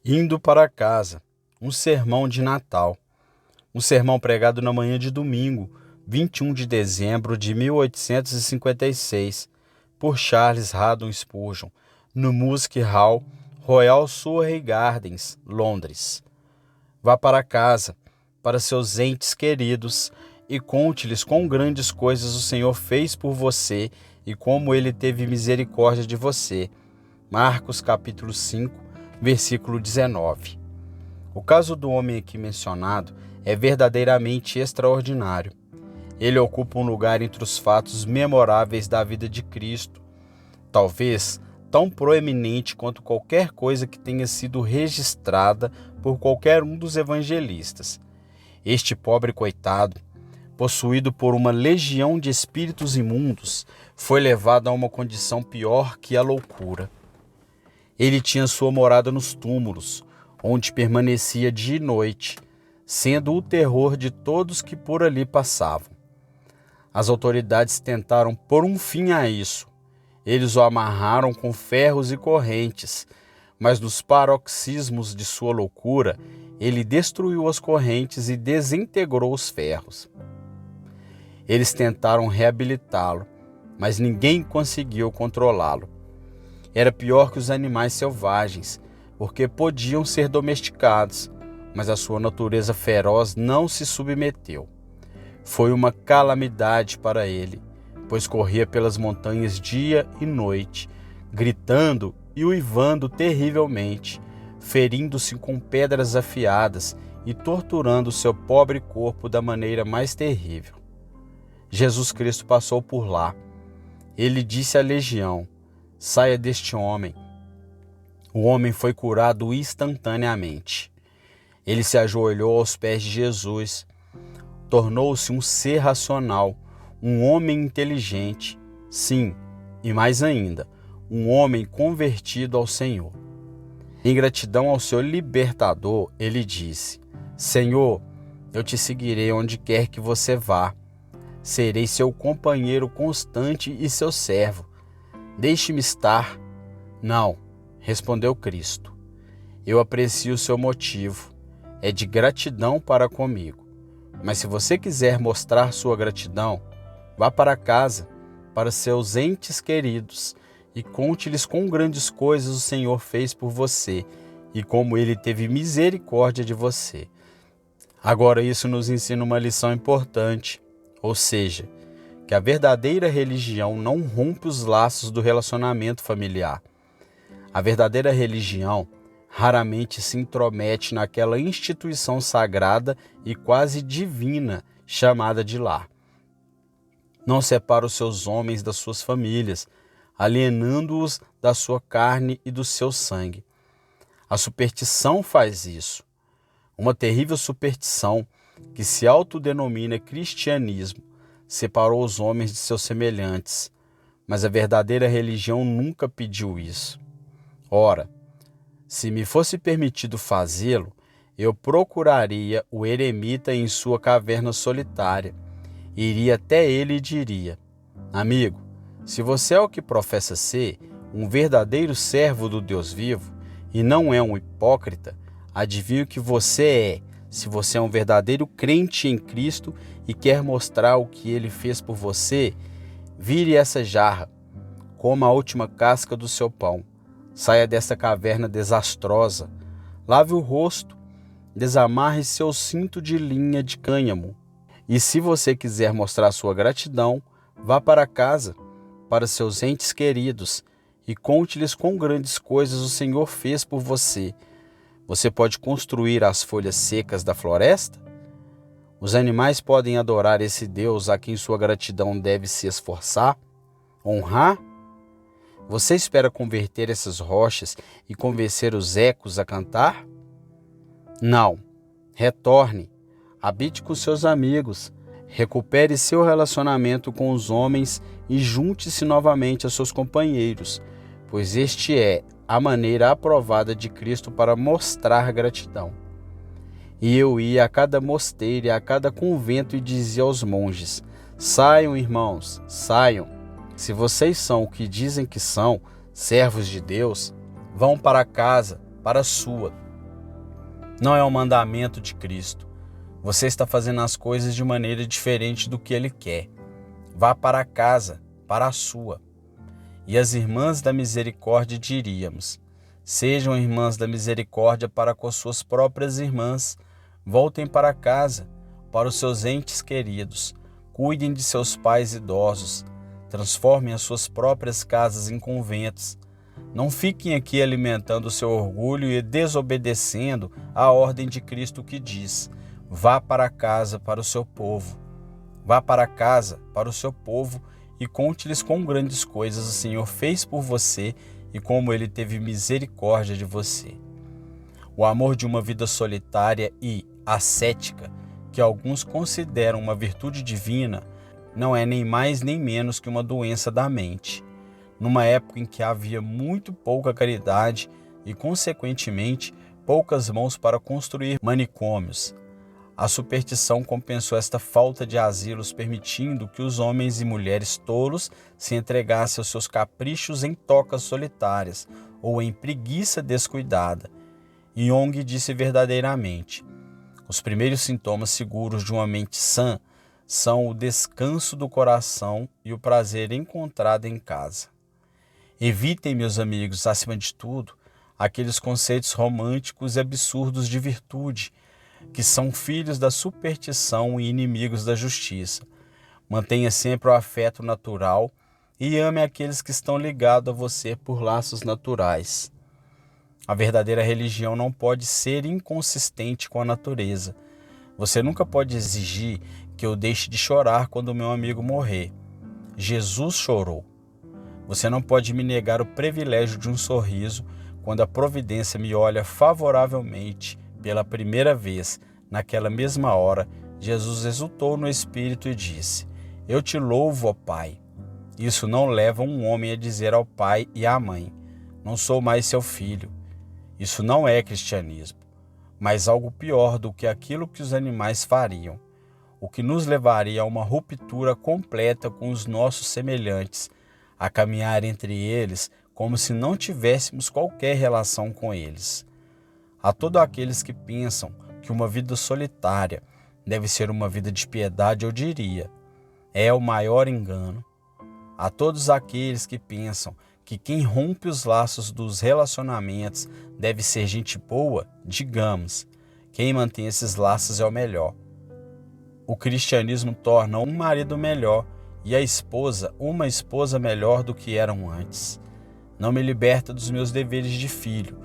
Indo para casa, um sermão de Natal. Um sermão pregado na manhã de domingo, 21 de dezembro de 1856, por Charles Haddon Spurgeon, no Music Hall, Royal Surrey Gardens, Londres. Vá para casa, para seus entes queridos, e conte-lhes quão grandes coisas o Senhor fez por você e como ele teve misericórdia de você. Marcos capítulo 5, versículo 19. O caso do homem aqui mencionado é verdadeiramente extraordinário. Ele ocupa um lugar entre os fatos memoráveis da vida de Cristo, talvez tão proeminente quanto qualquer coisa que tenha sido registrada por qualquer um dos evangelistas. Este pobre coitado, possuído por uma legião de espíritos imundos, foi levado a uma condição pior que a loucura. Ele tinha sua morada nos túmulos, onde permanecia dia e noite, sendo o terror de todos que por ali passavam. As autoridades tentaram pôr um fim a isso. Eles o amarraram com ferros e correntes, mas nos paroxismos de sua loucura, ele destruiu as correntes e desintegrou os ferros. Eles tentaram reabilitá-lo, mas ninguém conseguiu controlá-lo. Era pior que os animais selvagens, porque podiam ser domesticados, mas a sua natureza feroz não se submeteu. Foi uma calamidade para ele, pois corria pelas montanhas dia e noite, gritando e uivando terrivelmente, ferindo-se com pedras afiadas e torturando seu pobre corpo da maneira mais terrível. Jesus Cristo passou por lá. Ele disse à legião: saia deste homem. O homem foi curado instantaneamente. Ele se ajoelhou aos pés de Jesus, tornou-se um ser racional, um homem inteligente, sim, e mais ainda, um homem convertido ao Senhor. Em gratidão ao seu libertador, ele disse: Senhor, eu te seguirei onde quer que você vá. Serei seu companheiro constante e seu servo. Deixe-me estar. Não, respondeu Cristo. Eu aprecio o seu motivo. É de gratidão para comigo. Mas se você quiser mostrar sua gratidão, vá para casa, para seus entes queridos, e conte-lhes quão grandes coisas o Senhor fez por você e como ele teve misericórdia de você. Agora isso nos ensina uma lição importante, ou seja, que a verdadeira religião não rompe os laços do relacionamento familiar. A verdadeira religião raramente se intromete naquela instituição sagrada e quase divina chamada de lar. Não separa os seus homens das suas famílias, alienando-os da sua carne e do seu sangue. A superstição faz isso. Uma terrível superstição que se autodenomina cristianismo separou os homens de seus semelhantes, mas a verdadeira religião nunca pediu isso. Ora, se me fosse permitido fazê-lo, eu procuraria o eremita em sua caverna solitária, iria até ele e diria: amigo, se você é o que professa ser, um verdadeiro servo do Deus vivo, e não é um hipócrita, adivinho que você é, se você é um verdadeiro crente em Cristo e quer mostrar o que ele fez por você, vire essa jarra, coma a última casca do seu pão, saia dessa caverna desastrosa, lave o rosto, desamarre seu cinto de linha de cânhamo. E se você quiser mostrar sua gratidão, vá para casa, para seus entes queridos, e conte-lhes quão grandes coisas o Senhor fez por você. Você pode construir as folhas secas da floresta? Os animais podem adorar esse Deus a quem sua gratidão deve se esforçar, honrar? Você espera converter essas rochas e convencer os ecos a cantar? Não. Retorne, habite com seus amigos, recupere seu relacionamento com os homens e junte-se novamente a seus companheiros, pois este é a maneira aprovada de Cristo para mostrar gratidão. E eu ia a cada mosteiro e a cada convento e dizia aos monges: saiam, irmãos, saiam. Se vocês são o que dizem que são, servos de Deus, vão para casa, para a sua. Não é um mandamento de Cristo. Você está fazendo as coisas de maneira diferente do que Ele quer. Vá para casa, para a sua. E as irmãs da misericórdia diríamos: sejam irmãs da misericórdia para com suas próprias irmãs. Voltem para casa, para os seus entes queridos. Cuidem de seus pais idosos. Transformem as suas próprias casas em conventos. Não fiquem aqui alimentando o seu orgulho e desobedecendo a ordem de Cristo que diz: vá para casa para o seu povo. Vá para casa para o seu povo e conte-lhes quão grandes coisas o Senhor fez por você e como Ele teve misericórdia de você. O amor de uma vida solitária e ascética, que alguns consideram uma virtude divina, não é nem mais nem menos que uma doença da mente. Numa época em que havia muito pouca caridade e, consequentemente, poucas mãos para construir manicômios, a superstição compensou esta falta de asilos, permitindo que os homens e mulheres tolos se entregassem aos seus caprichos em tocas solitárias ou em preguiça descuidada. Jung disse verdadeiramente: os primeiros sintomas seguros de uma mente sã são o descanso do coração e o prazer encontrado em casa. Evitem, meus amigos, acima de tudo, aqueles conceitos românticos e absurdos de virtude, que são filhos da superstição e inimigos da justiça. Mantenha sempre o afeto natural e ame aqueles que estão ligados a você por laços naturais. A verdadeira religião não pode ser inconsistente com a natureza. Você nunca pode exigir que eu deixe de chorar quando meu amigo morrer. Jesus chorou. Você não pode me negar o privilégio de um sorriso quando a providência me olha favoravelmente. Pela primeira vez, naquela mesma hora, Jesus exultou no Espírito e disse: eu te louvo, ó Pai. Isso não leva um homem a dizer ao pai e à mãe: não sou mais seu filho. Isso não é cristianismo, mas algo pior do que aquilo que os animais fariam, o que nos levaria a uma ruptura completa com os nossos semelhantes, a caminhar entre eles como se não tivéssemos qualquer relação com eles. A todos aqueles que pensam que uma vida solitária deve ser uma vida de piedade, eu diria: é o maior engano. A todos aqueles que pensam que quem rompe os laços dos relacionamentos deve ser gente boa, digamos: quem mantém esses laços é o melhor. O cristianismo torna um marido melhor e a esposa uma esposa melhor do que eram antes. Não me liberta dos meus deveres de filho.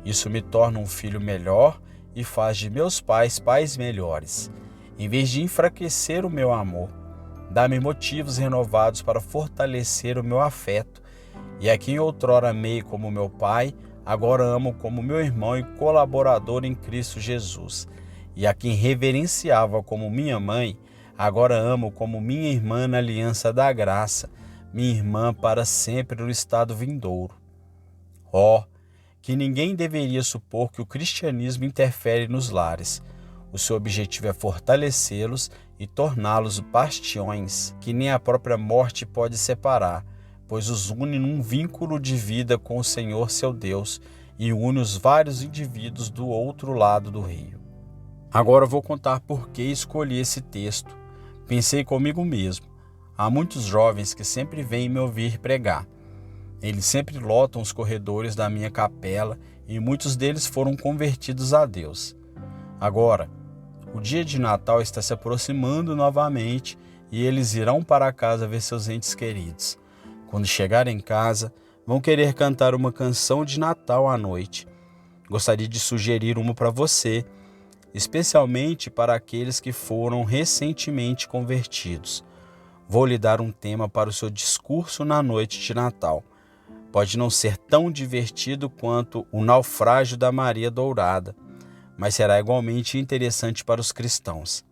Isso me torna um filho melhor e faz de meus pais pais melhores. Em vez de enfraquecer o meu amor, dá-me motivos renovados para fortalecer o meu afeto. E a quem outrora amei como meu pai, agora amo como meu irmão e colaborador em Cristo Jesus. E a quem reverenciava como minha mãe, agora amo como minha irmã na aliança da graça, minha irmã para sempre no estado vindouro. Que ninguém deveria supor que o cristianismo interfere nos lares. O seu objetivo é fortalecê-los e torná-los bastiões que nem a própria morte pode separar, pois os une num vínculo de vida com o Senhor seu Deus e une os vários indivíduos do outro lado do rio. Agora vou contar por que escolhi esse texto. Pensei comigo mesmo: há muitos jovens que sempre vêm me ouvir pregar. Eles sempre lotam os corredores da minha capela e muitos deles foram convertidos a Deus. Agora, o dia de Natal está se aproximando novamente e eles irão para casa ver seus entes queridos. Quando chegarem em casa, vão querer cantar uma canção de Natal à noite. Gostaria de sugerir uma para você, especialmente para aqueles que foram recentemente convertidos. Vou lhe dar um tema para o seu discurso na noite de Natal. Pode não ser tão divertido quanto o naufrágio da Maria Dourada, mas será igualmente interessante para os cristãos.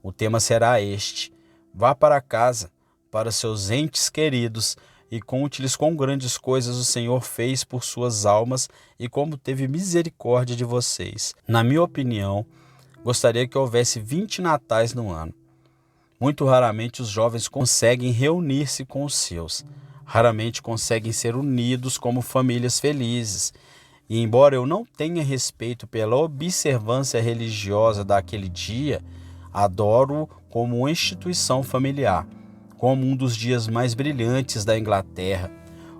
O tema será este: vá para casa, para seus entes queridos, e conte-lhes quão grandes coisas o Senhor fez por suas almas e como teve misericórdia de vocês. Na minha opinião, gostaria que houvesse 20 natais no ano. Muito raramente os jovens conseguem reunir-se com os seus. Raramente conseguem ser unidos como famílias felizes. E embora eu não tenha respeito pela observância religiosa daquele dia, adoro-o como uma instituição familiar, como um dos dias mais brilhantes da Inglaterra,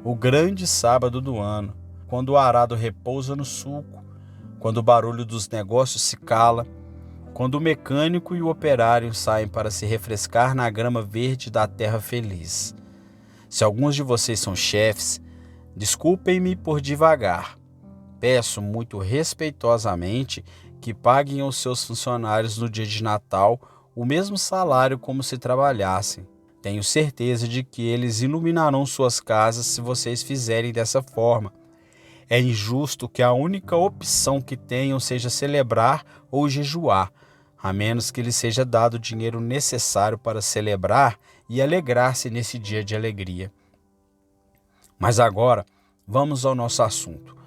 o grande sábado do ano, quando o arado repousa no sulco, quando o barulho dos negócios se cala, quando o mecânico e o operário saem para se refrescar na grama verde da terra feliz. Se alguns de vocês são chefes, desculpem-me por divagar. Peço muito respeitosamente que paguem aos seus funcionários no dia de Natal o mesmo salário como se trabalhassem. Tenho certeza de que eles iluminarão suas casas se vocês fizerem dessa forma. É injusto que a única opção que tenham seja celebrar ou jejuar, a menos que lhes seja dado o dinheiro necessário para celebrar e alegrar-se nesse dia de alegria. Mas agora, vamos ao nosso assunto.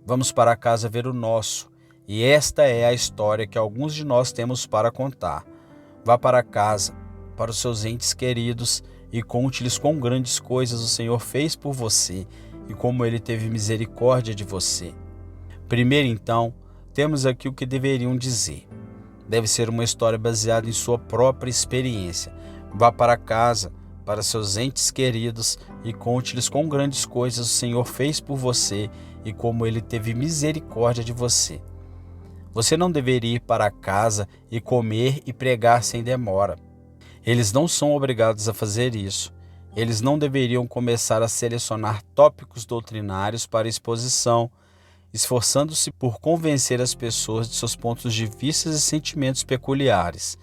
Vamos para casa ver o nosso, e esta é a história que alguns de nós temos para contar. Vá para casa, para os seus entes queridos, e conte-lhes quão grandes coisas o Senhor fez por você e como Ele teve misericórdia de você. Primeiro, então, temos aqui o que deveriam dizer. Deve ser uma história baseada em sua própria experiência. Vá para casa, para seus entes queridos, e conte-lhes quão grandes coisas o Senhor fez por você e como Ele teve misericórdia de você. Você não deveria ir para casa e comer e pregar sem demora. Eles não são obrigados a fazer isso. Eles não deveriam começar a selecionar tópicos doutrinários para exposição, esforçando-se por convencer as pessoas de seus pontos de vista e sentimentos peculiares.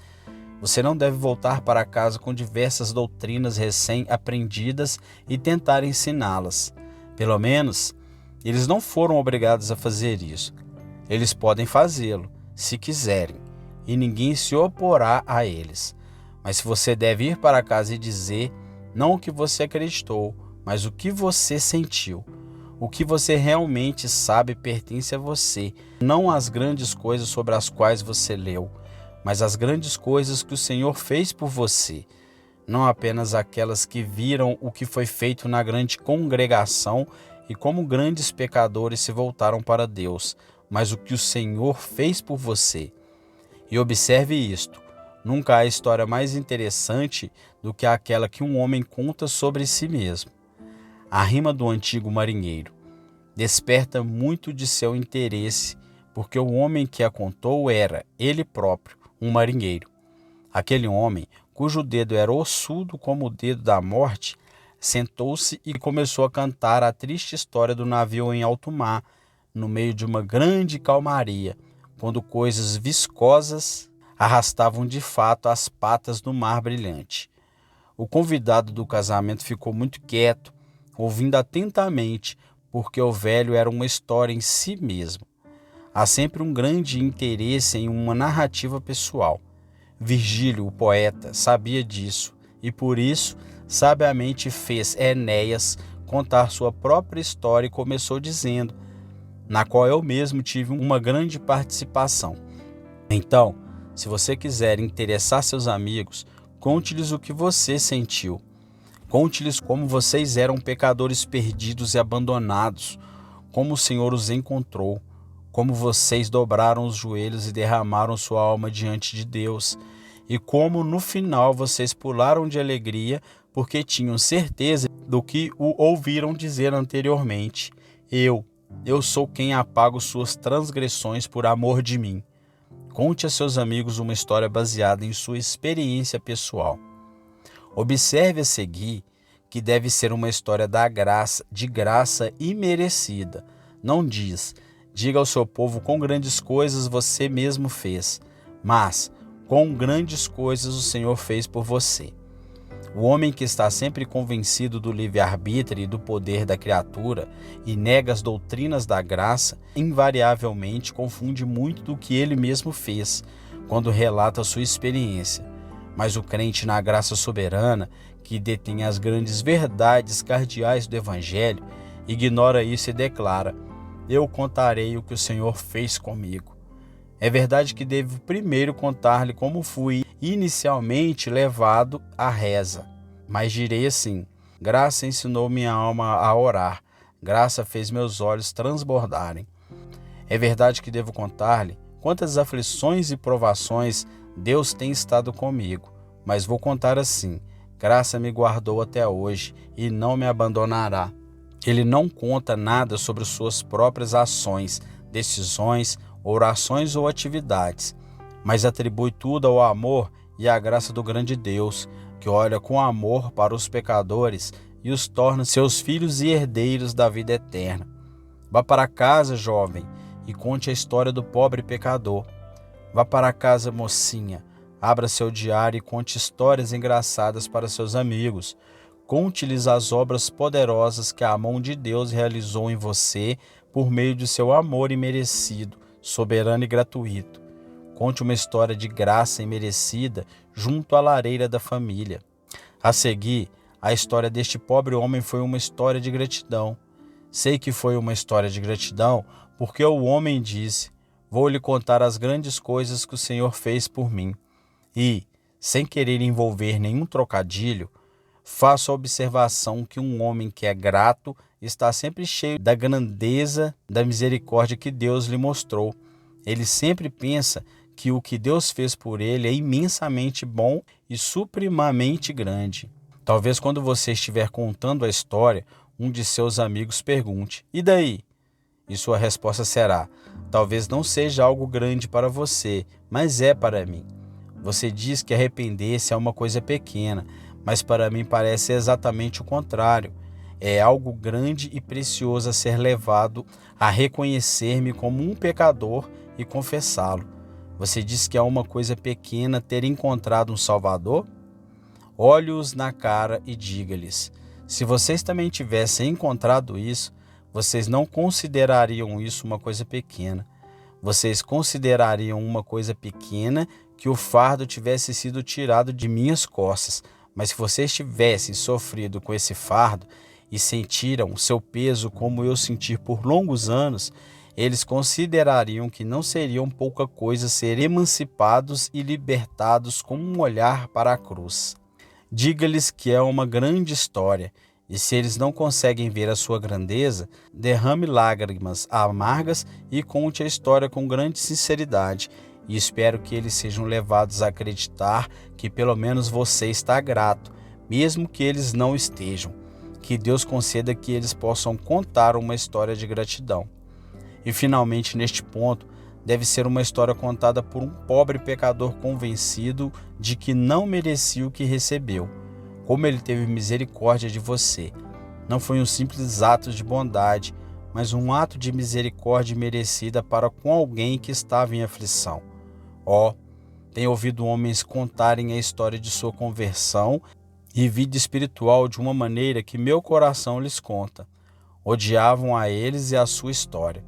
Você não deve voltar para casa com diversas doutrinas recém-aprendidas e tentar ensiná-las. Pelo menos, eles não foram obrigados a fazer isso. Eles podem fazê-lo, se quiserem, e ninguém se oporá a eles. Mas você deve ir para casa e dizer, não o que você acreditou, mas o que você sentiu. O que você realmente sabe pertence a você, não as grandes coisas sobre as quais você leu, mas as grandes coisas que o Senhor fez por você, não apenas aquelas que viram o que foi feito na grande congregação e como grandes pecadores se voltaram para Deus, mas o que o Senhor fez por você. E observe isto, nunca há história mais interessante do que aquela que um homem conta sobre si mesmo. A rima do antigo marinheiro desperta muito de seu interesse, porque o homem que a contou era, ele próprio, um marinheiro. Aquele homem, cujo dedo era ossudo como o dedo da morte, sentou-se e começou a cantar a triste história do navio em alto mar, no meio de uma grande calmaria, quando coisas viscosas arrastavam de fato as patas no mar brilhante. O convidado do casamento ficou muito quieto, ouvindo atentamente, porque o velho era uma história em si mesmo. Há sempre um grande interesse em uma narrativa pessoal. Virgílio, o poeta, sabia disso e por isso sabiamente fez Enéas contar sua própria história e começou dizendo, na qual eu mesmo tive uma grande participação. Então, se você quiser interessar seus amigos, conte-lhes o que você sentiu. Conte-lhes como vocês eram pecadores perdidos e abandonados, como o Senhor os encontrou, como vocês dobraram os joelhos e derramaram sua alma diante de Deus, e como no final vocês pularam de alegria porque tinham certeza do que o ouviram dizer anteriormente. Eu sou quem apago suas transgressões por amor de mim. Conte a seus amigos uma história baseada em sua experiência pessoal. Observe a seguir que deve ser uma história de graça imerecida. Não diga ao seu povo quão grandes coisas você mesmo fez, mas quão grandes coisas o Senhor fez por você. O homem que está sempre convencido do livre-arbítrio e do poder da criatura e nega as doutrinas da graça, invariavelmente confunde muito do que ele mesmo fez, quando relata sua experiência. Mas o crente na graça soberana, que detém as grandes verdades cardeais do Evangelho, ignora isso e declara, eu contarei o que o Senhor fez comigo. É verdade que devo primeiro contar-lhe como fui inicialmente levado à reza. Mas direi assim, graça ensinou minha alma a orar, graça fez meus olhos transbordarem. É verdade que devo contar-lhe quantas aflições e provações Deus tem estado comigo, mas vou contar assim: graça me guardou até hoje e não me abandonará. Ele não conta nada sobre suas próprias ações, decisões, orações ou atividades, mas atribui tudo ao amor e à graça do grande Deus, que olha com amor para os pecadores e os torna seus filhos e herdeiros da vida eterna. Vá para casa, jovem, e conte a história do pobre pecador. Vá para casa, mocinha, abra seu diário e conte histórias engraçadas para seus amigos. Conte-lhes as obras poderosas que a mão de Deus realizou em você por meio de seu amor imerecido, soberano e gratuito. Conte uma história de graça imerecida junto à lareira da família. A seguir, a história deste pobre homem foi uma história de gratidão. Sei que foi uma história de gratidão porque o homem disse: vou lhe contar as grandes coisas que o Senhor fez por mim. E, sem querer envolver nenhum trocadilho, faço a observação que um homem que é grato está sempre cheio da grandeza da misericórdia que Deus lhe mostrou. Ele sempre pensa que o que Deus fez por ele é imensamente bom e supremamente grande. Talvez quando você estiver contando a história, um de seus amigos pergunte: e daí? E sua resposta será: talvez não seja algo grande para você, mas é para mim. Você diz que arrepender-se é uma coisa pequena, mas para mim parece exatamente o contrário. É algo grande e precioso a ser levado a reconhecer-me como um pecador e confessá-lo. Você diz que é uma coisa pequena ter encontrado um Salvador? Olhe-os na cara e diga-lhes: se vocês também tivessem encontrado isso, vocês não considerariam isso uma coisa pequena. Vocês considerariam uma coisa pequena que o fardo tivesse sido tirado de minhas costas. Mas se vocês tivessem sofrido com esse fardo e sentiram o seu peso como eu senti por longos anos, eles considerariam que não seriam pouca coisa ser emancipados e libertados com um olhar para a cruz. Diga-lhes que é uma grande história, e se eles não conseguem ver a sua grandeza, derrame lágrimas amargas e conte a história com grande sinceridade, e espero que eles sejam levados a acreditar que pelo menos você está grato, mesmo que eles não estejam. Que Deus conceda que eles possam contar uma história de gratidão. E finalmente, neste ponto, deve ser uma história contada por um pobre pecador convencido de que não merecia o que recebeu. Como ele teve misericórdia de você. Não foi um simples ato de bondade, mas um ato de misericórdia merecida para com alguém que estava em aflição. Tenho ouvido homens contarem a história de sua conversão e vida espiritual de uma maneira que meu coração lhes conta. Odiavam a eles e a sua história,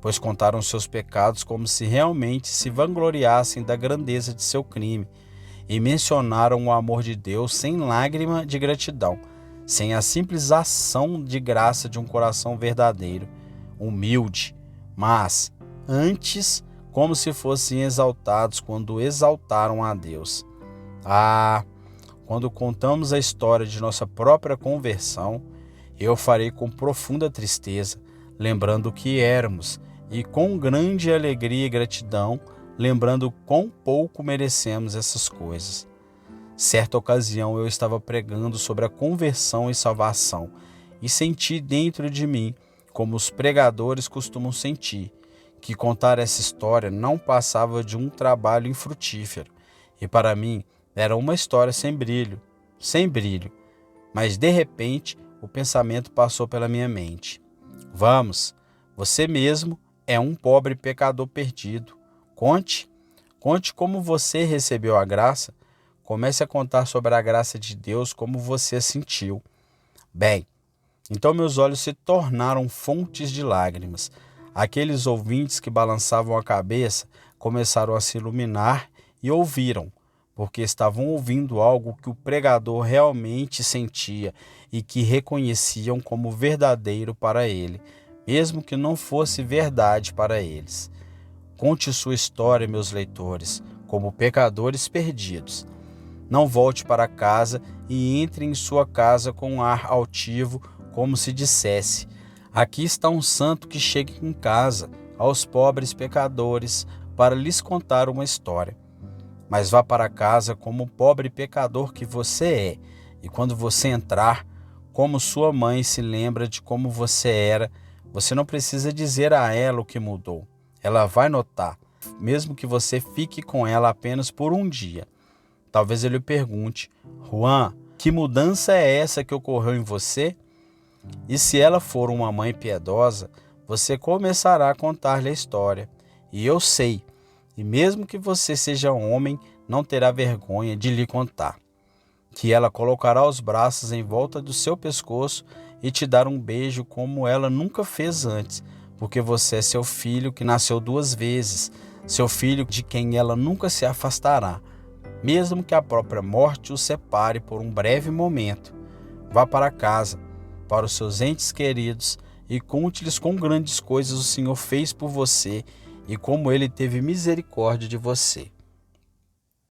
pois contaram seus pecados como se realmente se vangloriassem da grandeza de seu crime, e mencionaram o amor de Deus sem lágrima de gratidão, sem a simples ação de graça de um coração verdadeiro, humilde, mas antes como se fossem exaltados quando exaltaram a Deus. Quando contamos a história de nossa própria conversão, eu farei com profunda tristeza, lembrando o que éramos, e com grande alegria e gratidão, lembrando quão pouco merecemos essas coisas. Certa ocasião eu estava pregando sobre a conversão e salvação, e senti dentro de mim, como os pregadores costumam sentir, que contar essa história não passava de um trabalho infrutífero, e para mim era uma história sem brilho, mas de repente o pensamento passou pela minha mente. Vamos, você mesmo é um pobre pecador perdido. Conte como você recebeu a graça. Comece a contar sobre a graça de Deus, como você sentiu. Bem, então meus olhos se tornaram fontes de lágrimas. Aqueles ouvintes que balançavam a cabeça começaram a se iluminar e ouviram, porque estavam ouvindo algo que o pregador realmente sentia e que reconheciam como verdadeiro para ele, mesmo que não fosse verdade para eles. Conte sua história, meus leitores, como pecadores perdidos. Não volte para casa e entre em sua casa com um ar altivo, como se dissesse: aqui está um santo que chega em casa, aos pobres pecadores para lhes contar uma história. Mas vá para casa como o pobre pecador que você é, e quando você entrar, como sua mãe se lembra de como você era, você não precisa dizer a ela o que mudou. Ela vai notar, mesmo que você fique com ela apenas por um dia. Talvez ele pergunte: Juan, que mudança é essa que ocorreu em você? E se ela for uma mãe piedosa, você começará a contar-lhe a história. E eu sei, e mesmo que você seja homem, não terá vergonha de lhe contar. Que ela colocará os braços em volta do seu pescoço e te dar um beijo como ela nunca fez antes, porque você é seu filho que nasceu 2 vezes, seu filho de quem ela nunca se afastará, mesmo que a própria morte o separe por um breve momento. Vá para casa, para os seus entes queridos, e conte-lhes quão grandes coisas o Senhor fez por você e como ele teve misericórdia de você.